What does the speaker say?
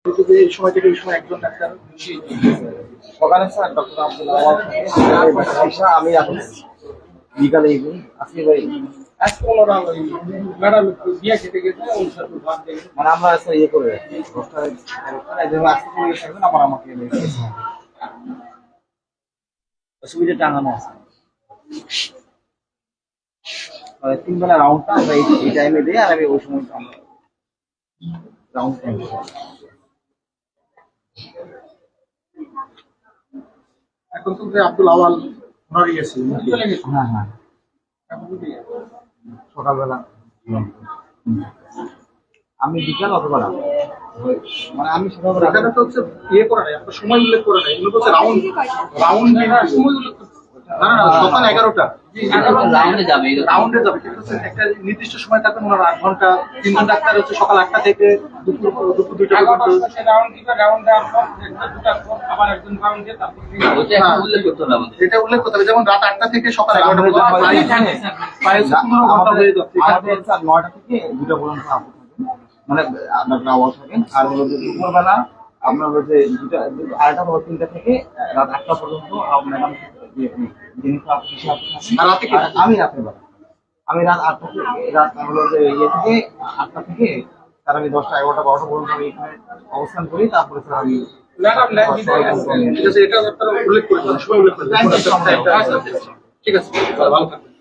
এই সময় থেকে এই সময় একজন ডাক্তার সকালে স্যার ডক্টর আব্দুল আওয়াল আমি এখন বিকালে আসি ভাই মানে আমরা স্যার ইয়ে করে আবার আমাকে সুবিধা টাঙানো আছে তিন বেলা রাউন্ডটা আমরা এই টাইমে দিই আর আমি ওই সময় আমরা রাউন্ড টাইম এখন তো আব্দুল আওয়াল মারা গেছে। হ্যাঁ হ্যাঁ সকালবেলা আমি বিকাল অথবা রাত মানে আমি সকালবেলা এখানে তো হচ্ছে ইয়ে করে নাই, আপনার সময় উল্লেখ করে নাই, এগুলো হচ্ছে রাউন্ড রাউন্ড সময় উল্লেখ না না সকাল 11টা রাউন্ডে যাবে কিন্তু হচ্ছে একটা নির্দিষ্ট সময় থাকবে ওনার 8 ঘন্টা। তিনজন ডাক্তার হচ্ছে সকাল 8টা থেকে দুপুর 2টা পর্যন্ত রাউন্ড দিবে, রাউন্ডে আসবে দুটা আবার একজন রাউন্ড দিয়ে তারপর ওটা উল্লেখ করতে হবে আমাদের। এটা উল্লেখ করতে হবে, যেমন রাত 8টা থেকে সকাল 11টা পর্যন্ত প্রায় 15 ঘন্টা হয়ে যাচ্ছে। আমাদের স্যার 9টা থেকে 2টা পর্যন্ত আপু থাকেন মানে আপনার আওয়াজ থাকেন। আর হলো যে দুপুরবেলা আপনার হলো যে 2টা 3টা থেকে রাত 8টা পর্যন্ত ম্যাডাম যিনি আমি রাতের বেলা আমি রাত 8টা থেকে রাত হলো যে ইয়ে থেকে 8টা থেকে তার আমি 10টা 11টা 12টা পর্যন্ত আমি এখানে অবস্থান করি। তারপরে স্যার আমি ঠিক আছে, এটা আপনারা উল্লেখ করে দেন, সময় উল্লেখ করে দেন। ঠিক আছে, ভালো থাকবেন।